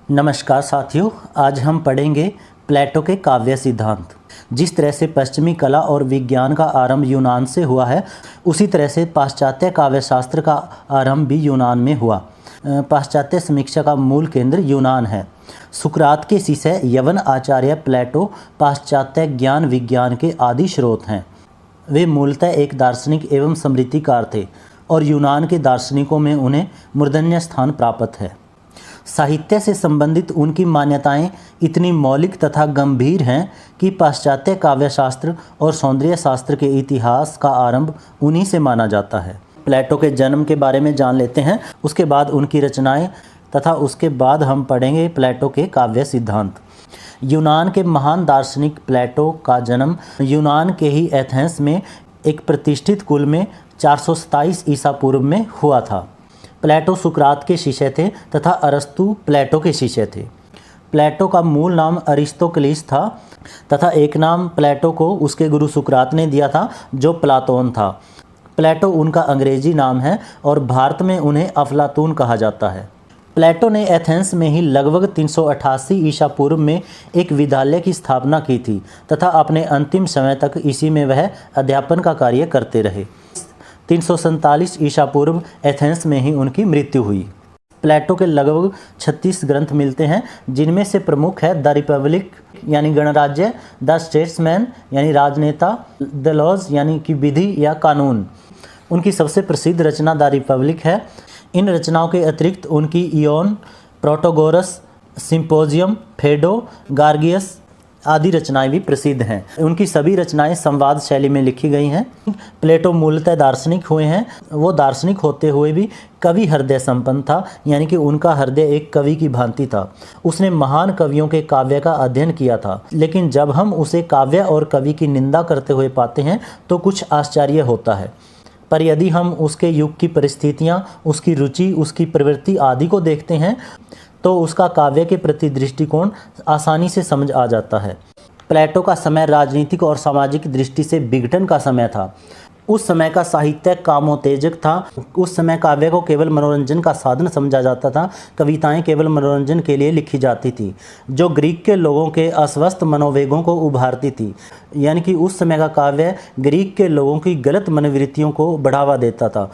नमस्कार साथियों, आज हम पढ़ेंगे प्लेटो के काव्य सिद्धांत। जिस तरह से पश्चिमी कला और विज्ञान का आरंभ यूनान से हुआ है, उसी तरह से पाश्चात्य काव्य शास्त्र का आरंभ भी यूनान में हुआ। पाश्चात्य समीक्षा का मूल केंद्र यूनान है। सुकरात के शिष्य यवन आचार्य प्लेटो पाश्चात्य ज्ञान विज्ञान के आदि स्रोत हैं। वे मूलतः एक दार्शनिक एवं स्मृतिकार थे और यूनान के दार्शनिकों में उन्हें मूर्धन्य स्थान प्राप्त है। साहित्य से संबंधित उनकी मान्यताएं इतनी मौलिक तथा गंभीर हैं कि पाश्चात्य काव्यशास्त्र और सौंदर्य शास्त्र के इतिहास का आरंभ उन्हीं से माना जाता है। प्लेटो के जन्म के बारे में जान लेते हैं, उसके बाद उनकी रचनाएं तथा उसके बाद हम पढ़ेंगे प्लेटो के काव्य सिद्धांत। यूनान के महान दार्शनिक प्लेटो का जन्म यूनान के ही एथेंस में एक प्रतिष्ठित कुल में 427 ईसा पूर्व में हुआ था। प्लेटो सुकरात के शिष्य थे तथा अरस्तु प्लेटो के शिष्य थे। प्लेटो का मूल नाम अरिस्तोक्लिस था तथा एक नाम प्लेटो को उसके गुरु सुकरात ने दिया था, जो प्लाटोन था। प्लेटो उनका अंग्रेजी नाम है और भारत में उन्हें अफलातून कहा जाता है। प्लेटो ने एथेंस में ही लगभग 388 ईसा पूर्व में एक विद्यालय की स्थापना की थी तथा अपने अंतिम समय तक इसी में वह अध्यापन का कार्य करते रहे। 347 ईसा पूर्व एथेंस में ही उनकी मृत्यु हुई। प्लेटो के लगभग 36 ग्रंथ मिलते हैं, जिनमें से प्रमुख है द रिपब्लिक यानी गणराज्य, द स्टेट्समैन यानी राजनेता, द लॉज यानी कि विधि या कानून। उनकी सबसे प्रसिद्ध रचना द रिपब्लिक है। इन रचनाओं के अतिरिक्त उनकी इयोन, प्रोटोगोरस, सिंपोजियम, फेडो, गार्गियस आदि रचनाएं भी प्रसिद्ध हैं। उनकी सभी रचनाएं संवाद शैली में लिखी गई हैं। प्लेटो मूलतः दार्शनिक हुए हैं। वो दार्शनिक होते हुए भी कवि हृदय संपन्न था, यानी कि उनका हृदय एक कवि की भांति था। उसने महान कवियों के काव्य का अध्ययन किया था, लेकिन जब हम उसे काव्य और कवि की निंदा करते हुए पाते हैं तो कुछ आश्चर्य होता है। पर यदि हम उसके युग की परिस्थितियाँ, उसकी रुचि, उसकी प्रवृत्ति आदि को देखते हैं तो उसका काव्य के प्रति दृष्टिकोण आसानी से समझ आ जाता है। प्लेटो का समय राजनीतिक और सामाजिक दृष्टि से विघटन का समय था। उस समय का साहित्य कामोत्तेजक था। उस समय काव्य को केवल मनोरंजन का साधन समझा जाता था। कविताएं केवल मनोरंजन के लिए लिखी जाती थी, जो ग्रीक के लोगों के अस्वस्थ मनोवेगों को उभारती थी। यानी कि उस समय का काव्य ग्रीक के लोगों की गलत मनोवृत्तियों को बढ़ावा देता था।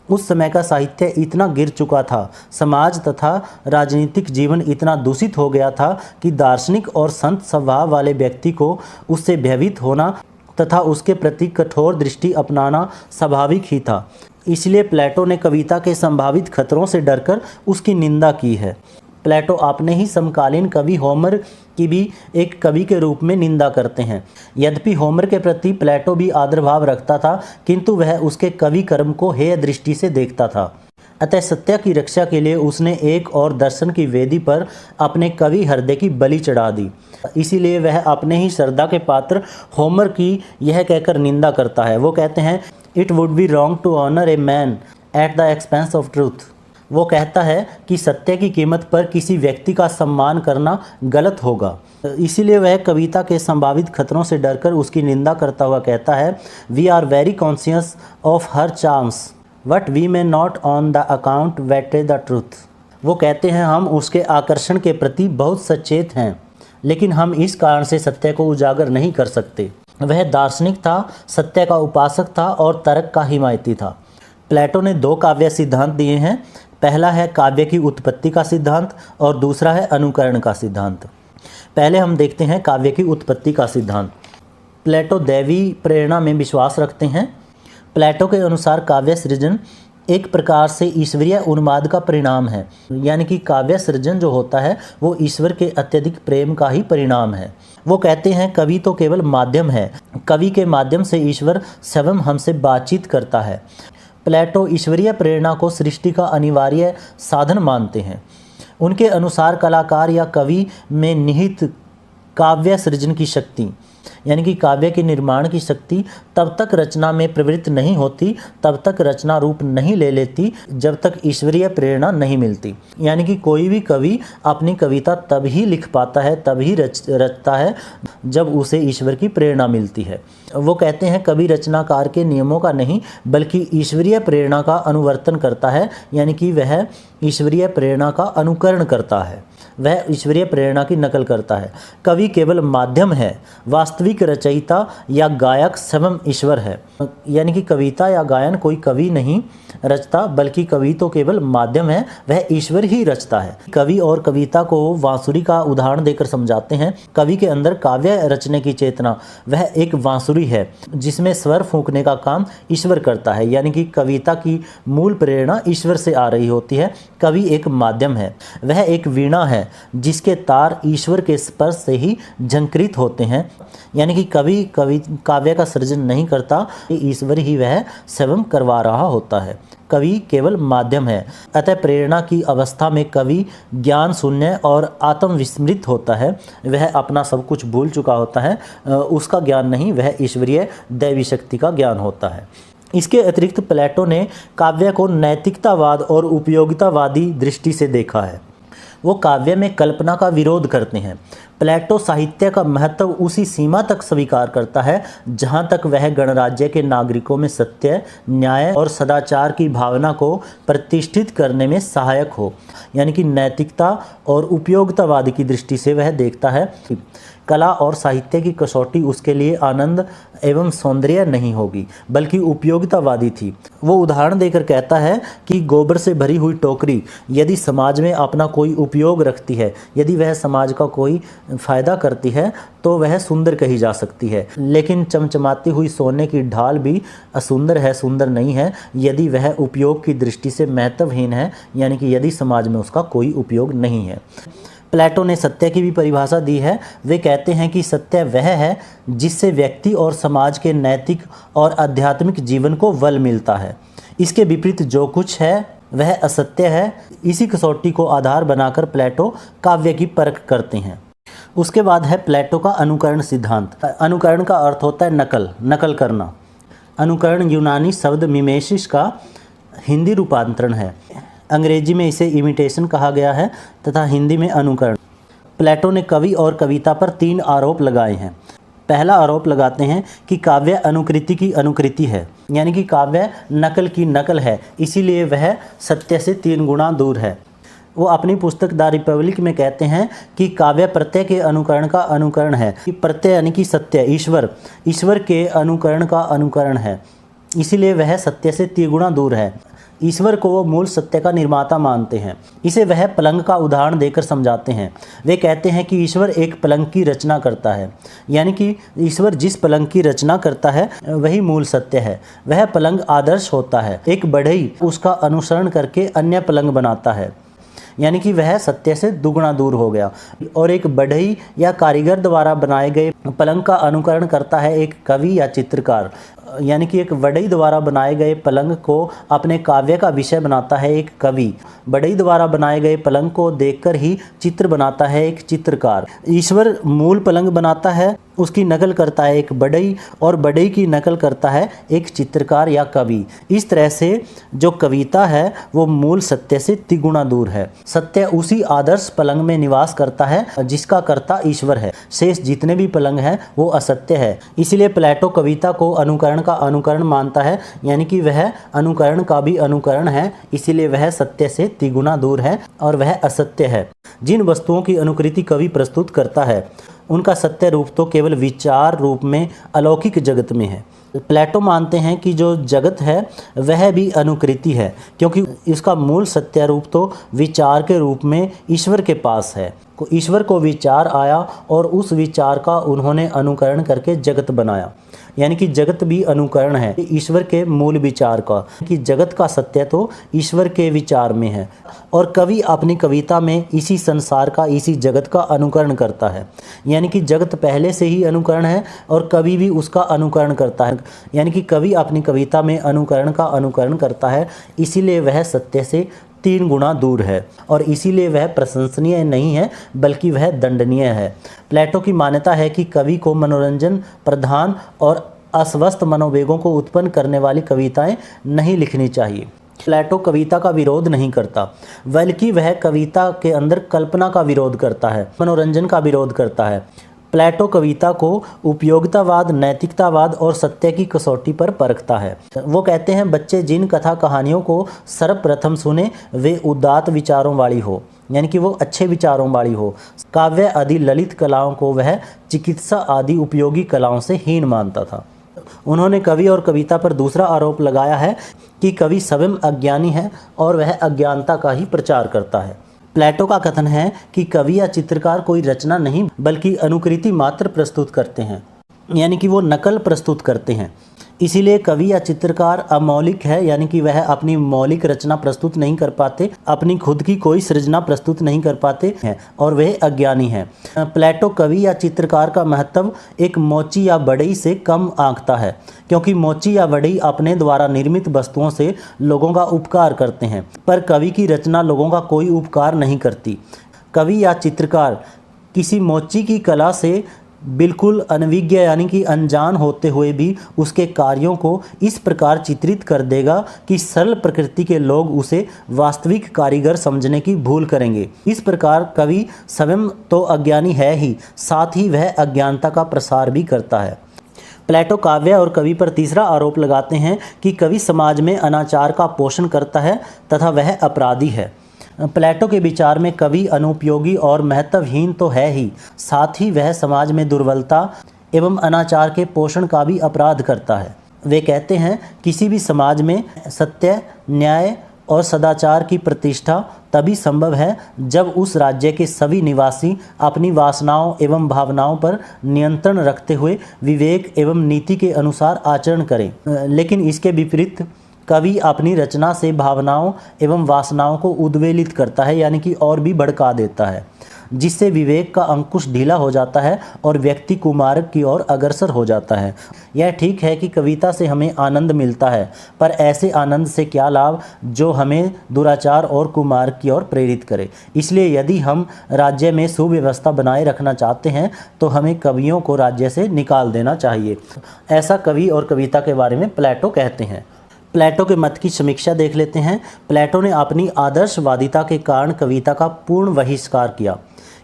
उस समय का साहित्य इतना गिर चुका था, समाज तथा राजनीतिक जीवन इतना दूषित हो गया था कि दार्शनिक और संत स्वभाव वाले व्यक्ति को उससे भयभीत होना तथा उसके प्रति कठोर दृष्टि अपनाना स्वाभाविक ही था। इसलिए प्लेटो ने कविता के संभावित खतरों से डरकर उसकी निंदा की है। प्लेटो अपने ही समकालीन कवि होमर की भी एक कवि के रूप में निंदा करते हैं। यद्यपि होमर के प्रति प्लेटो भी आदरभाव रखता था, किंतु वह उसके कवि कर्म को हेय दृष्टि से देखता था। अतः सत्य की रक्षा के लिए उसने एक और दर्शन की वेदी पर अपने कवि हृदय की बलि चढ़ा दी। इसीलिए वह अपने ही श्रद्धा के पात्र होमर की यह कहकर निंदा करता है। वो कहते हैं, it would be wrong to honour a man at the expense of truth. वो कहता है कि सत्य की कीमत पर किसी व्यक्ति का सम्मान करना गलत होगा। इसीलिए वह कविता के संभावित खतरों से डरकर उसकी निंदा करता हुआ कहता है, we are very conscious of her charms but we may not on the account weigh the truth. वो कहते हैं, हम उसके आकर्षण के प्रति बहुत सचेत हैं, लेकिन हम इस कारण से सत्य को उजागर नहीं कर सकते। वह दार्शनिक था, सत्य का उपासक था और तर्क का हिमायती था। प्लेटो ने 2 काव्य सिद्धांत दिए हैं। पहला है काव्य की उत्पत्ति का सिद्धांत और दूसरा है अनुकरण का सिद्धांत। पहले हम देखते हैं काव्य की उत्पत्ति का सिद्धांत। प्लेटो दैवी प्रेरणा में विश्वास रखते हैं। प्लेटो के अनुसार काव्य सृजन एक प्रकार से ईश्वरीय उन्माद का परिणाम है, यानी कि काव्य सृजन जो होता है वो ईश्वर के अत्यधिक प्रेम का ही परिणाम है। वो कहते हैं, कवि तो केवल माध्यम है, कवि के माध्यम से ईश्वर स्वयं हमसे बातचीत करता है। प्लेटो ईश्वरीय प्रेरणा को सृष्टि का अनिवार्य साधन मानते हैं। उनके अनुसार कलाकार या कवि में निहित काव्य सृजन की शक्ति, यानी कि काव्य के निर्माण की शक्ति तब तक रचना में प्रवृत्त नहीं होती, तब तक रचना रूप नहीं ले लेती जब तक ईश्वरीय प्रेरणा नहीं मिलती। यानी कि कोई भी कवि अपनी कविता तब ही लिख पाता है, तब ही रचता है जब उसे ईश्वर की प्रेरणा मिलती है। वो कहते हैं, कवि रचनाकार के नियमों का नहीं बल्कि ईश्वरीय प्रेरणा का अनुवर्तन करता है, यानी कि वह ईश्वरीय प्रेरणा का अनुकरण करता है। वह ईश्वरीय प्रेरणा की नकल करता है। कवि केवल माध्यम है, वास्तविक रचयिता या गायक स्वयं ईश्वर है। यानी कि कविता या गायन कोई कवि नहीं रचता, बल्कि कवि तो केवल माध्यम है, वह ईश्वर ही रचता है। कवि और कविता को बांसुरी का उदाहरण देकर समझाते हैं। कवि के अंदर काव्य रचने की चेतना, वह एक बांसुरी है जिसमें स्वर फूंकने का काम ईश्वर करता है। यानी कि कविता की मूल प्रेरणा ईश्वर से आ रही होती है। कवि एक माध्यम है, वह एक वीणा है जिसके तार ईश्वर के स्पर्श से ही झंकृत होते हैं। यानी कि कवि काव्य का सृजन नहीं करता, ईश्वर ही वह स्वयं करवा रहा होता है। कवि केवल माध्यम है। अतः प्रेरणा की अवस्था में कवि ज्ञान शून्य और आत्मविस्मृत होता है। वह अपना सब कुछ भूल चुका होता है। उसका ज्ञान नहीं, वह ईश्वरीय दैवी शक्ति का ज्ञान होता है। इसके अतिरिक्त प्लेटो ने काव्य को नैतिकतावाद और उपयोगितावादी दृष्टि से देखा है। वो काव्य में कल्पना का विरोध करते हैं। प्लेटो साहित्य का महत्व उसी सीमा तक स्वीकार करता है जहाँ तक वह गणराज्य के नागरिकों में सत्य, न्याय और सदाचार की भावना को प्रतिष्ठित करने में सहायक हो। यानी कि नैतिकता और उपयोगितावाद की दृष्टि से वह देखता है कला और साहित्य की कसौटी उसके लिए आनंद एवं सौंदर्य नहीं होगी, बल्कि उपयोगितावादी थी। वो उदाहरण देकर कहता है कि गोबर से भरी हुई टोकरी यदि समाज में अपना कोई उपयोग रखती है, यदि वह समाज का कोई फायदा करती है, तो वह सुंदर कही जा सकती है। लेकिन चमचमाती हुई सोने की ढाल भी असुंदर है, सुंदर नहीं है, यदि वह उपयोग की दृष्टि से महत्वहीन है। यानी कि यदि समाज में उसका कोई उपयोग नहीं है। प्लेटो ने सत्य की भी परिभाषा दी है। वे कहते हैं कि सत्य वह है जिससे व्यक्ति और समाज के नैतिक और आध्यात्मिक जीवन को बल मिलता है। इसके विपरीत जो कुछ है वह असत्य है। इसी कसौटी को आधार बनाकर प्लेटो काव्य की परख करते हैं। उसके बाद है प्लेटो का अनुकरण सिद्धांत। अनुकरण का अर्थ होता है नकल करना। अनुकरण यूनानी शब्द मिमेसिस का हिंदी रूपांतरण है। अंग्रेजी में इसे इमिटेशन कहा गया है तथा हिंदी में अनुकरण। प्लेटो ने कवि और कविता पर 3 आरोप लगाए हैं। पहला आरोप लगाते हैं कि काव्य अनुकृति की अनुकृति है, यानी कि काव्य नकल की नकल है, इसीलिए वह सत्य से 3 गुना दूर है। वो अपनी पुस्तक द रिपब्लिक में कहते हैं कि काव्य प्रत्यय के अनुकरण का अनुकरण है। कि प्रत्यय यानी कि सत्य, ईश्वर के अनुकरण का अनुकरण है, इसीलिए वह सत्य से 3 गुना दूर है। ईश्वर को वो मूल सत्य का निर्माता मानते हैं। इसे वह पलंग का उदाहरण देकर समझाते हैं। वे कहते हैं कि ईश्वर एक पलंग की रचना करता है, यानी कि ईश्वर जिस पलंग की रचना करता है वही मूल सत्य है। वह पलंग आदर्श होता है। एक बढ़ई उसका अनुसरण करके अन्य पलंग बनाता है, यानी कि वह सत्य से दुगना दूर हो गया। और एक बढ़ई या कारीगर द्वारा बनाए गए पलंग का अनुकरण करता है एक कवि या चित्रकार, यानी कि एक बढ़ई द्वारा बनाए गए पलंग को अपने काव्य का विषय बनाता है एक कवि। बढ़ई द्वारा बनाए गए पलंग को देखकर ही चित्र बनाता है एक चित्रकार। ईश्वर मूल पलंग बनाता है, उसकी नकल करता है एक बढ़ई, और बढ़ई की नकल करता है एक चित्रकार या कवि। इस तरह से जो कविता है वो मूल सत्य से 3 गुना दूर है। सत्य उसी आदर्श पलंग में निवास करता है जिसका कर्ता ईश्वर है। शेष जितने भी पलंग हैं वो असत्य है। इसीलिए प्लेटो कविता को अनुकरण का अनुकरण मानता है, यानी कि वह अनुकरण का भी अनुकरण है, इसीलिए वह सत्य से 3 गुना दूर है और वह असत्य है। जिन वस्तुओं की अनुकृति कवि प्रस्तुत करता है उनका सत्य रूप तो केवल विचार रूप में अलौकिक जगत में है। प्लेटो मानते हैं कि जो जगत है वह भी अनुकृति है, क्योंकि इसका मूल सत्य रूप तो विचार के रूप में ईश्वर के पास है। ईश्वर को विचार आया और उस विचार का उन्होंने अनुकरण करके जगत बनाया, यानी कि जगत भी अनुकरण है ईश्वर के मूल विचार का, कि जगत का सत्य तो ईश्वर के विचार में है। और कवि अपनी कविता में इसी संसार का, इसी जगत का अनुकरण करता है, यानी कि जगत पहले से ही अनुकरण है और कवि भी उसका अनुकरण करता है। यानी कि कवि अपनी कविता में अनुकरण का अनुकरण करता है, इसीलिए वह सत्य से 3 गुना दूर है और इसीलिए वह प्रशंसनीय नहीं है बल्कि वह दंडनीय है। प्लेटो की मान्यता है कि कवि को मनोरंजन प्रधान और अस्वस्थ मनोवेगों को उत्पन्न करने वाली कविताएं नहीं लिखनी चाहिए। प्लेटो कविता का विरोध नहीं करता, बल्कि वह कविता के अंदर कल्पना का विरोध करता है, मनोरंजन का विरोध करता है। प्लेटो कविता को उपयोगितावाद, नैतिकतावाद और सत्य की कसौटी पर परखता है। वो कहते हैं बच्चे जिन कथा कहानियों को सर्वप्रथम सुने वे उदात्त विचारों वाली हो, यानी कि वो अच्छे विचारों वाली हो। काव्य आदि ललित कलाओं को वह चिकित्सा आदि उपयोगी कलाओं से हीन मानता था। उन्होंने कवि और कविता पर दूसरा आरोप लगाया है कि कवि स्वयं अज्ञानी है और वह अज्ञानता का ही प्रचार करता है। प्लेटो का कथन है कि कवि या चित्रकार कोई रचना नहीं बल्कि अनुकृति मात्र प्रस्तुत करते हैं, यानी कि वो नकल प्रस्तुत करते हैं। इसीलिए कवि या चित्रकार अमौलिक है, यानी कि वह अपनी मौलिक रचना प्रस्तुत नहीं कर पाते, अपनी खुद की कोई सृजना प्रस्तुत नहीं कर पाते हैं और वह अज्ञानी हैं। प्लेटो कवि या चित्रकार का महत्व एक मोची या बढ़ई से कम आंकता है, क्योंकि मोची या बढ़ई अपने द्वारा निर्मित वस्तुओं से लोगों का उपकार करते हैं, पर कवि की रचना लोगों का कोई उपकार नहीं करती। कवि या चित्रकार किसी मोची की कला से बिल्कुल अनभिज्ञ यानी कि अनजान होते हुए भी उसके कार्यों को इस प्रकार चित्रित कर देगा कि सरल प्रकृति के लोग उसे वास्तविक कारीगर समझने की भूल करेंगे। इस प्रकार कवि स्वयं तो अज्ञानी है ही, साथ ही वह अज्ञानता का प्रसार भी करता है। प्लेटो काव्य और कवि पर तीसरा आरोप लगाते हैं कि कवि समाज में अनाचार का पोषण करता है तथा वह अपराधी है। प्लेटो के विचार में कवि अनुपयोगी और महत्वहीन तो है ही, साथ ही वह समाज में दुर्बलता एवं अनाचार के पोषण का भी अपराध करता है। वे कहते हैं किसी भी समाज में सत्य, न्याय और सदाचार की प्रतिष्ठा तभी संभव है जब उस राज्य के सभी निवासी अपनी वासनाओं एवं भावनाओं पर नियंत्रण रखते हुए विवेक एवं नीति के अनुसार आचरण करें। लेकिन इसके विपरीत कवि अपनी रचना से भावनाओं एवं वासनाओं को उद्वेलित करता है, यानी कि और भी भड़का देता है, जिससे विवेक का अंकुश ढीला हो जाता है और व्यक्ति कुमार्ग की ओर अग्रसर हो जाता है। यह ठीक है कि कविता से हमें आनंद मिलता है, पर ऐसे आनंद से क्या लाभ जो हमें दुराचार और कुमार्ग की ओर प्रेरित करे। इसलिए यदि हम राज्य में सुव्यवस्था बनाए रखना चाहते हैं तो हमें कवियों को राज्य से निकाल देना चाहिए। ऐसा कवि और कविता के बारे में प्लेटो कहते हैं। प्लेटो के मत की समीक्षा देख लेते हैं। प्लेटो ने अपनी आदर्शवादिता के कारण कविता का पूर्ण बहिष्कार किया,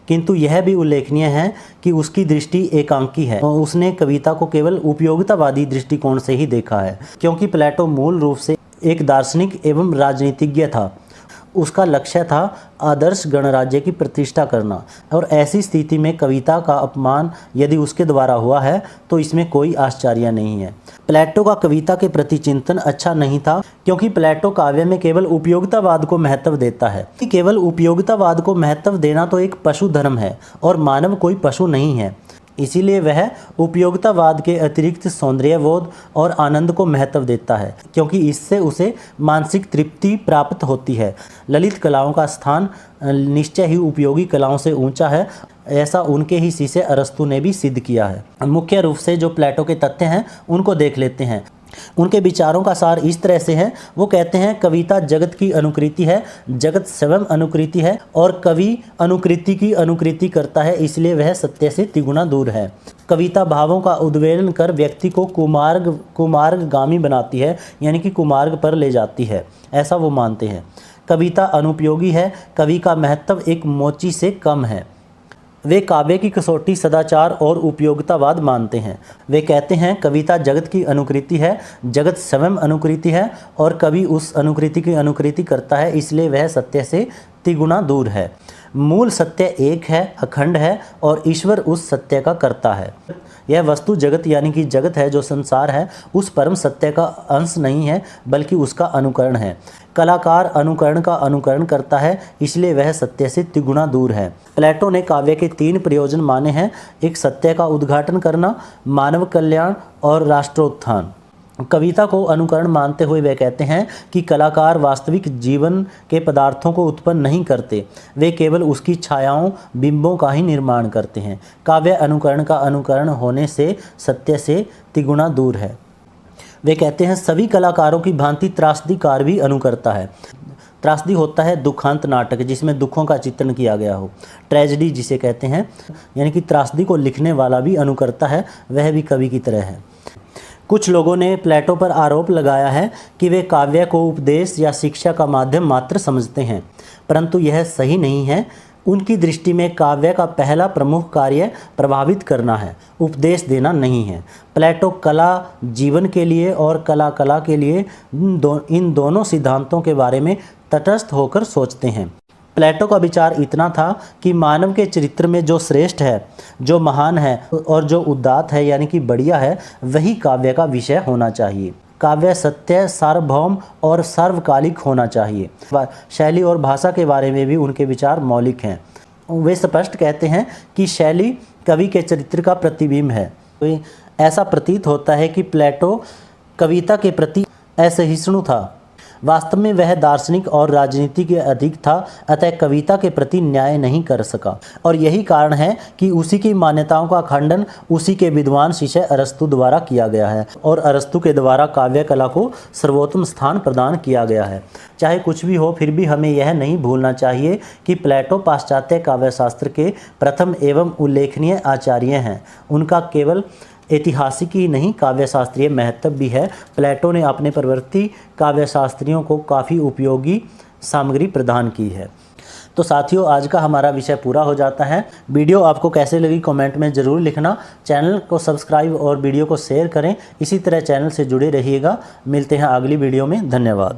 किंतु यह भी उल्लेखनीय है कि उसकी दृष्टि एकांकी है और उसने कविता को केवल उपयोगितावादी दृष्टिकोण से ही देखा है, क्योंकि प्लेटो मूल रूप से एक दार्शनिक एवं राजनीतिज्ञ था। उसका लक्ष्य था आदर्श गणराज्य की प्रतिष्ठा करना, और ऐसी स्थिति में कविता का अपमान यदि उसके द्वारा हुआ है तो इसमें कोई आश्चर्य नहीं है। प्लेटो का कविता के प्रति चिंतन अच्छा नहीं था, क्योंकि प्लेटो काव्य में केवल उपयोगितावाद को महत्व देता है। केवल उपयोगितावाद को महत्व देना तो एक पशु धर्म है और मानव कोई पशु नहीं है। इसीलिए वह उपयोगितावाद के अतिरिक्त सौंदर्यबोध और आनंद को महत्व देता है, क्योंकि इससे उसे मानसिक तृप्ति प्राप्त होती है। ललित कलाओं का स्थान निश्चय ही उपयोगी कलाओं से ऊंचा है, ऐसा उनके ही शिष्य अरस्तु ने भी सिद्ध किया है। मुख्य रूप से जो प्लेटो के तथ्य हैं उनको देख लेते हैं। उनके विचारों का सार इस तरह से है। वो कहते हैं कविता जगत की अनुकृति है, जगत स्वयं अनुकृति है और कवि अनुकृति की अनुकृति करता है, इसलिए वह सत्य से तिगुना दूर है। कविता भावों का उद्वेलन कर व्यक्ति को कुमार्गगामी बनाती है, यानी कि कुमार्ग पर ले जाती है, ऐसा वो मानते हैं। कविता अनुपयोगी है, कवि का महत्व एक मोची से कम है। वे काव्य की कसौटी सदाचार और उपयोगितावाद मानते हैं। वे कहते हैं कविता जगत की अनुकृति है, जगत स्वयं अनुकृति है और कवि उस अनुकृति की अनुकृति करता है, इसलिए वह सत्य से तिगुना दूर है। मूल सत्य एक है, अखंड है और ईश्वर उस सत्य का कर्ता है। यह वस्तु जगत यानी कि जगत है जो संसार है, उस परम सत्य का अंश नहीं है बल्कि उसका अनुकरण है। कलाकार अनुकरण का अनुकरण करता है, इसलिए वह सत्य से तिगुना दूर है। प्लेटो ने काव्य के 3 प्रयोजन माने हैं, एक सत्य का उद्घाटन करना, मानव कल्याण और राष्ट्रोत्थान। कविता को अनुकरण मानते हुए वे कहते हैं कि कलाकार वास्तविक जीवन के पदार्थों को उत्पन्न नहीं करते, वे केवल उसकी छायाओं बिंबों का ही निर्माण करते हैं। काव्य अनुकरण का अनुकरण होने से सत्य से तिगुना दूर है। वे कहते हैं सभी कलाकारों की भांति त्रासदीकार भी अनुकरता है। त्रासदी होता है दुखांत नाटक जिसमें दुखों का चित्रण किया गया हो, ट्रेजेडी जिसे कहते हैं, यानी कि त्रासदी को लिखने वाला भी अनुकरता है, वह भी कवि की तरह है। कुछ लोगों ने प्लेटो पर आरोप लगाया है कि वे काव्य को उपदेश या शिक्षा का माध्यम मात्र समझते हैं, परंतु यह सही नहीं है। उनकी दृष्टि में काव्य का पहला प्रमुख कार्य प्रभावित करना है, उपदेश देना नहीं है। प्लेटो कला जीवन के लिए और कला के लिए इन दोनों सिद्धांतों के बारे में तटस्थ होकर सोचते हैं। प्लेटो का विचार इतना था कि मानव के चरित्र में जो श्रेष्ठ है, जो महान है और जो उदात्त है यानी कि बढ़िया है, वही काव्य का विषय होना चाहिए। काव्य सत्य, सार्वभौम और सर्वकालिक होना चाहिए। शैली और भाषा के बारे में भी उनके विचार मौलिक हैं। वे स्पष्ट कहते हैं कि शैली कवि के चरित्र का प्रतिबिंब है। तो ऐसा प्रतीत होता है कि प्लेटो कविता के प्रति असहिष्णु था। वास्तव में वह दार्शनिक और राजनीति के अधिक था, अतः कविता के प्रति न्याय नहीं कर सका। और यही कारण है कि उसी की मान्यताओं का खंडन उसी के विद्वान शिष्य अरस्तु द्वारा किया गया है और अरस्तु के द्वारा काव्य कला को सर्वोत्तम स्थान प्रदान किया गया है। चाहे कुछ भी हो, फिर भी हमें यह नहीं भूलना चाहिए कि प्लेटो पाश्चात्य काव्यशास्त्र के प्रथम एवं उल्लेखनीय आचार्य हैं। उनका केवल ऐतिहासिक ही नहीं, काव्यशास्त्रीय महत्व भी है। प्लेटो ने अपने प्रवृत्ति काव्यशास्त्रियों को काफ़ी उपयोगी सामग्री प्रदान की है। तो साथियों, आज का हमारा विषय पूरा हो जाता है। वीडियो आपको कैसे लगी कमेंट में ज़रूर लिखना। चैनल को सब्सक्राइब और वीडियो को शेयर करें। इसी तरह चैनल से जुड़े रहिएगा। मिलते हैं अगली वीडियो में। धन्यवाद।